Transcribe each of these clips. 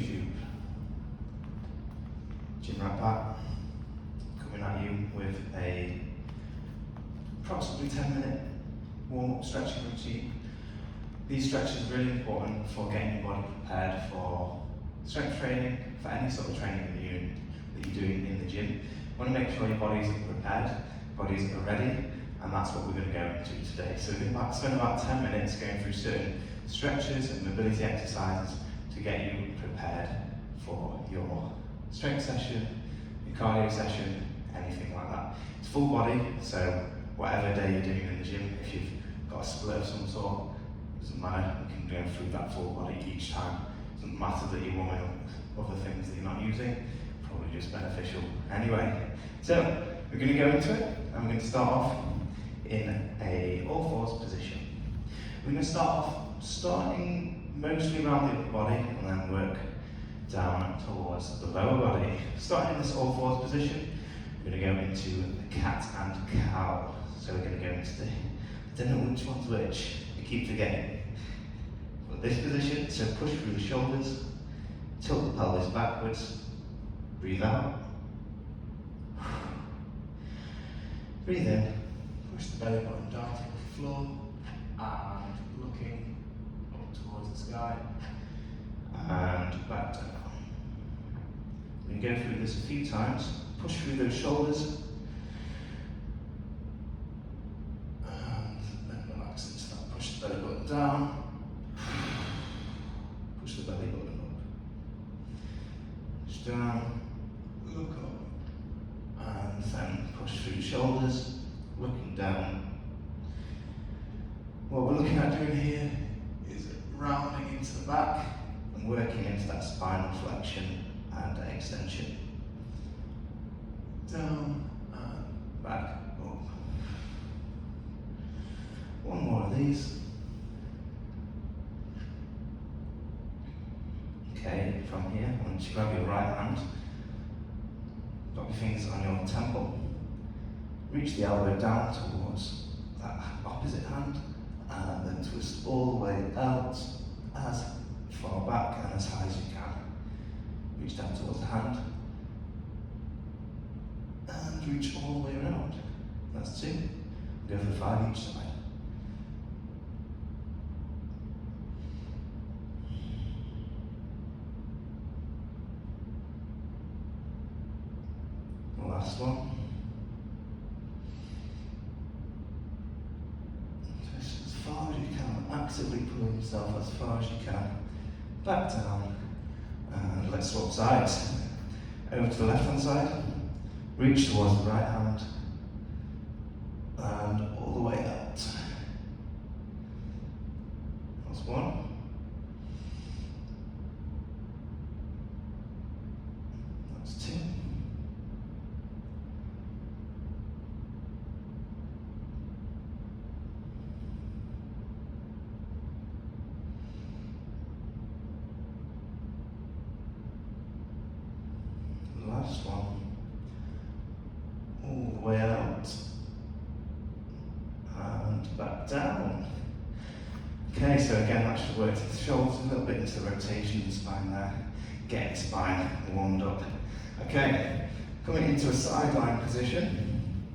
YouTube. Gym Rat Pat coming at you with a approximately 10-minute warm-up stretching routine. These stretches are really important for getting your body prepared for strength training, for any sort of training that you're doing in the gym. You want to make sure your bodies are prepared, bodies are ready, and that's what we're going to go into today. So we're going to spend about 10 minutes going through certain stretches and mobility exercises to get you prepared for your strength session, your cardio session, anything like that. It's full body, so whatever day you're doing in the gym, if you've got a split of some sort, doesn't matter, you can go through that full body each time. It doesn't matter that you're warming up other things that you're not using, probably just beneficial anyway. So we're going to go into it, and we're going to start off in a all fours position. We're going to start off starting mostly around the upper body and then work down towards the lower body. Starting in this all fours position, we're going to go into the cat and cow. So we're going to go into the, I don't know which one's which, I keep forgetting. But this position, so push through the shoulders, tilt the pelvis backwards, breathe out. Breathe in, push the belly button down to the floor, and looking up towards the sky, and back down. We can go through this a few times. Push through those shoulders, and then relax into that. Push the belly button down, push the belly button up, push down, look up, and then push through the shoulders, looking down. What we're looking at doing here is rounding into the back and working into that spinal flexion and extension. Down and back up. One more of these. Okay, from here, I want you to grab your right hand, drop your fingers on your temple, reach the elbow down towards that opposite hand, and then twist all the way out as far back and as high as you can. Reach down towards the hand, and reach all the way around. That's 2. Go for 5 each side. The last one. Twist as far as you can, actively pulling yourself as far as you can. Back down, and let's swap sides. Over to the left hand side. Reach towards the right hand, and all the way out. That's 1. That's 2. The last one. All the way out, and back down. Okay, so again that should work to the shoulders, a little bit into the rotation of the spine there, getting the spine warmed up. Okay, coming into a sideline position,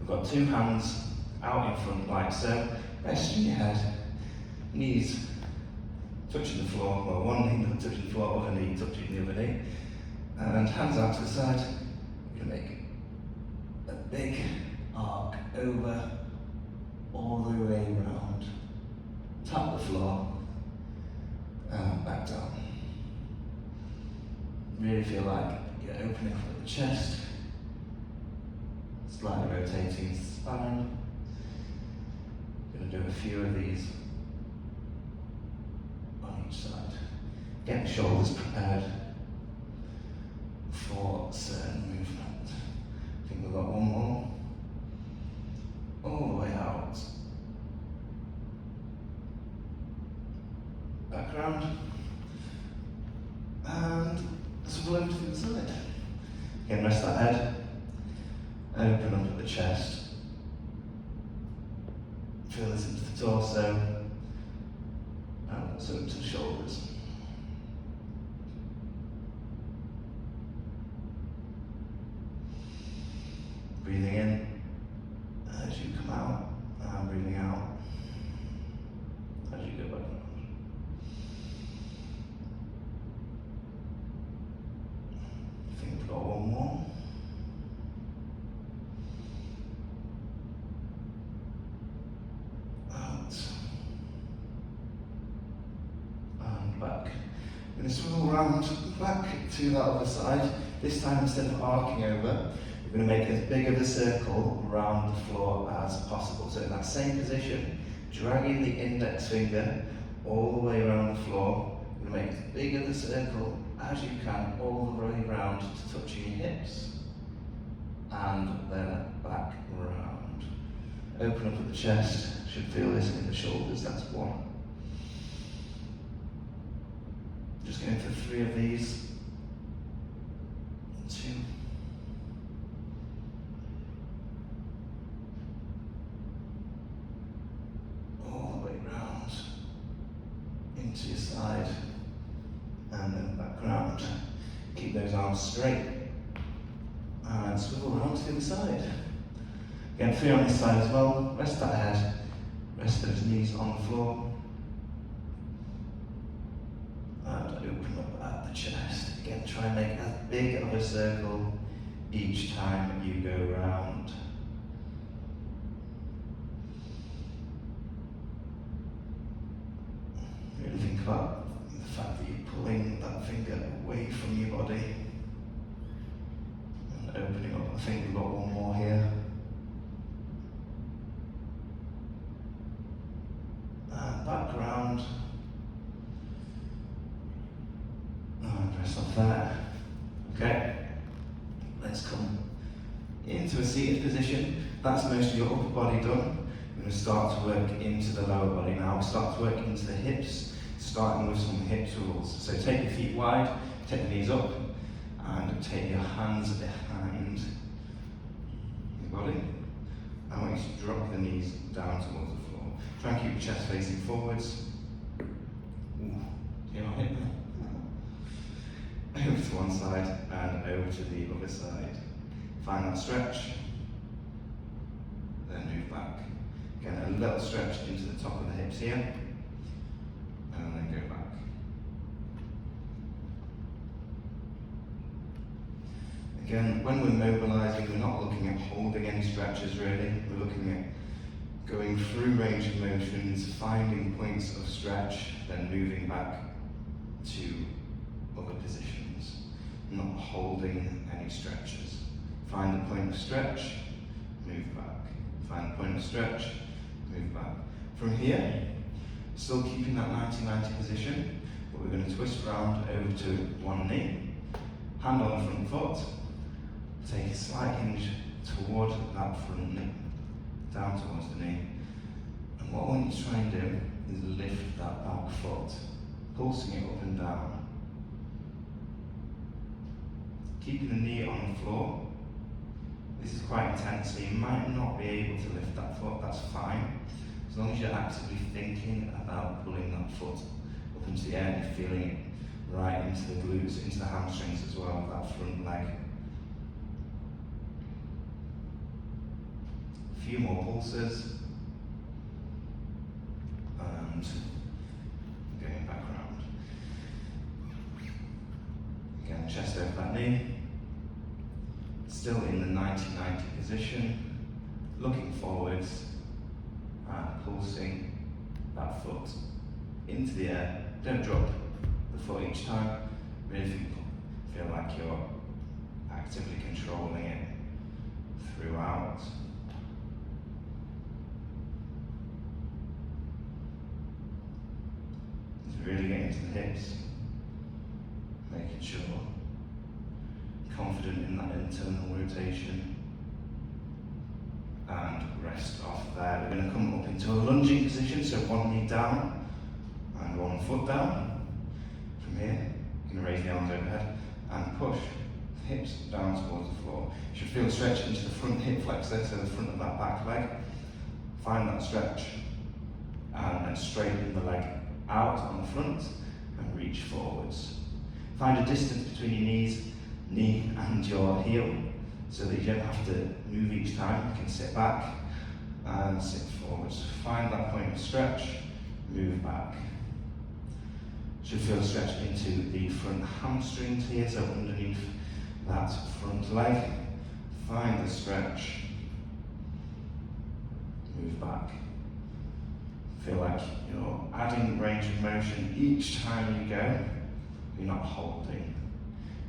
we've got 2 hands out in front like so, resting your head, knees touching the floor, well one knee not touching the floor, other knee touching the other knee, and hands out to the side. You're going to make a big arc over, all the way around, tap the floor, and back down. Really feel like you're opening up the chest, slightly rotating the spine. Going to do a few of these on each side. Get the shoulders prepared for certain movement. I think we've got one more. All the way out. Back round. And swivel over to the side. Again, rest that head. Open up at the chest. Feel this into the torso. And also into the shoulders. back. We're going to swivel around back to that other side. This time, instead of arcing over, we're going to make as big of a circle around the floor as possible. So in that same position, dragging the index finger all the way around the floor, you're going to make as big of a circle as you can all the way around to touching your hips. And then back around. Open up at the chest, should feel this in the shoulders, that's one. Just going for 3 of these. 2. All the way round into your side and then back round. Keep those arms straight and swivel around to the other side. Again, 3 on this side as well. Rest that head, rest those knees on the floor. And open up at the chest. Again, try and make as big of a circle each time you go round. Really think about the fact that you're pulling that finger away from your body. And opening up. I think we've got one more here. And back round. And press off there. Okay. Let's come into a seated position. That's most of your upper body done. We're going to start to work into the lower body now. We'll start to work into the hips, starting with some hip tools. So take your feet wide, take the knees up, and take your hands behind your body. I want you to drop the knees down towards the floor. Try and keep your chest facing forwards. Ooh, you're not hit there. Over to one side and over to the other side. Find that stretch. Then move back. Again, a little stretch into the top of the hips here. And then go back. Again, when we're mobilizing, we're not looking at holding any stretches really. We're looking at going through range of motions, finding points of stretch, then moving back to other positions, not holding any stretches. Find the point of stretch, move back. Find the point of stretch, move back. From here, still keeping that 90-90 position, but we're going to twist around over to one knee, hand on the front foot, take a slight hinge toward that front knee, down towards the knee. And what I want you to try and do is lift that back foot, pulsing it up and down. Keeping the knee on the floor. This is quite intense, so you might not be able to lift that foot, that's fine. As long as you're actively thinking about pulling that foot up into the air and you're feeling it right into the glutes, into the hamstrings as well, that front leg. A few more pulses. And going back around. Again, chest over that knee. Still in the 90-90 position, looking forwards and pulsing that foot into the air. Don't drop the foot each time. Really feel like you're actively controlling it throughout. Just really getting into the hips, making sure confident in that internal rotation, and rest off there. We're going to come up into a lunging position, so one knee down and one foot down. From here, you're going to raise the arms overhead and push the hips down towards the floor. You should feel a stretch into the front hip flexor, so the front of that back leg. Find that stretch and then straighten the leg out on the front and reach forwards. Find a distance between your knee and your heel, so that you don't have to move each time. You can sit back and sit forwards. Find that point of stretch, move back. Should feel a stretch into the front hamstrings here, so underneath that front leg. Find the stretch, move back. Feel like you're adding range of motion each time you go. You're not holding.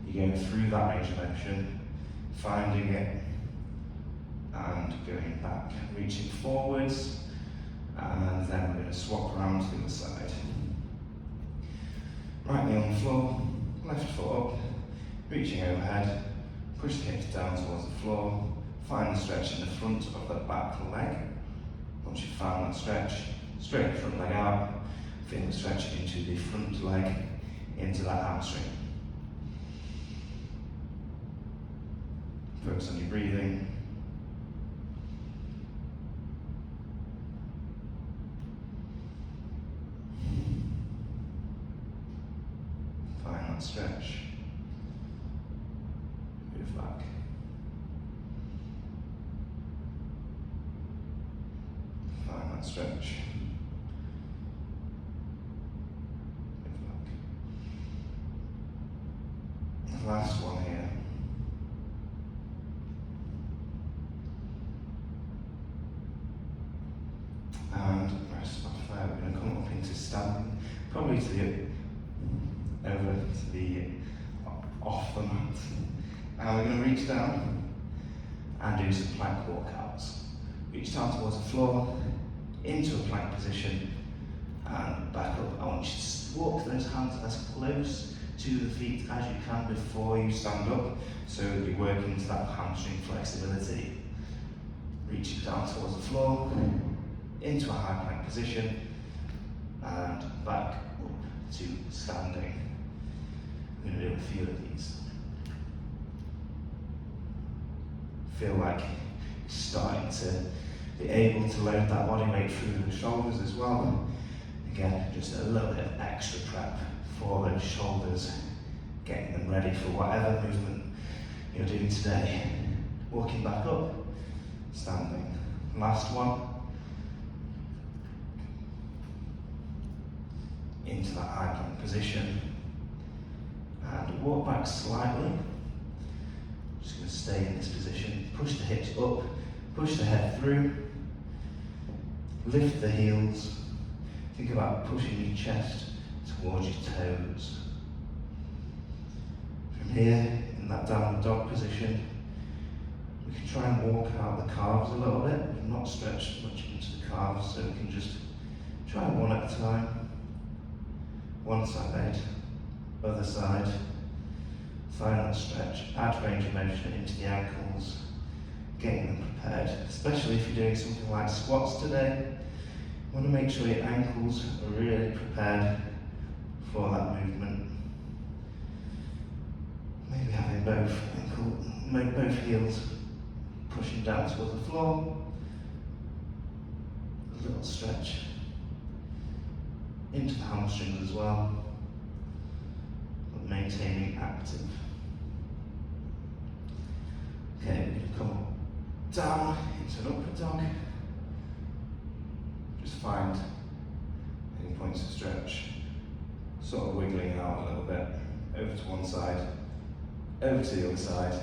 You're going through that range of motion, finding it, and going back, reaching forwards, and then we're going to swap around to the other side. Right knee on the floor, left foot up, reaching overhead, push the hips down towards the floor, find the stretch in the front of the back leg. Once you've found that stretch, straight the front leg out, feel the stretch into the front leg, into that hamstring. Focus on your breathing. Find that stretch. Move back. Find that stretch. Move back. The last one here. And rest off there. We're going to come up into standing, probably to the over to the off the mat. And we're going to reach down and do some plank walkouts. Reach down towards the floor, into a plank position, and back up. I want you to walk those hands as close to the feet as you can before you stand up, so you're working to that hamstring flexibility. Reaching down towards the floor, into a high plank position, and back up to standing. I'm going to do a few of these. Feel like you're starting to be able to load that body weight through the shoulders as well. Again, just a little bit of extra prep for those shoulders, getting them ready for whatever movement you're doing today. Walking back up, standing. Last one. Into that high plank position. And walk back slightly. Just going to stay in this position. Push the hips up, push the head through. Lift the heels. Think about pushing your chest towards your toes. From here, in that downward dog position, we can try and walk out the calves a little bit. We've not stretched much into the calves, so we can just try one at a time. One side, other side. Find that stretch, add range of motion into the ankles, getting them prepared, especially if you're doing something like squats today. You want to make sure your ankles are really prepared for that movement. Maybe having both heels pushing down towards the floor. A little stretch into the hamstrings as well, but maintaining active. Okay, we're going to come down into an upward dog. Just find any points of stretch, sort of wiggling out a little bit, over to one side, over to the other side.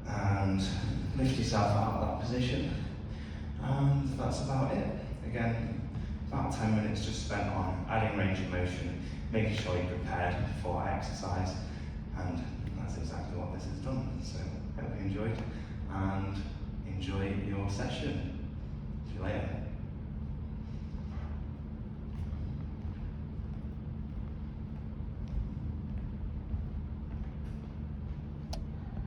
And lift yourself out of that position. And that's about it. Again, about 10 minutes just spent on adding range of motion, making sure you're prepared for exercise, and that's exactly what this has done. So hope you enjoyed, and enjoy your session. See you later.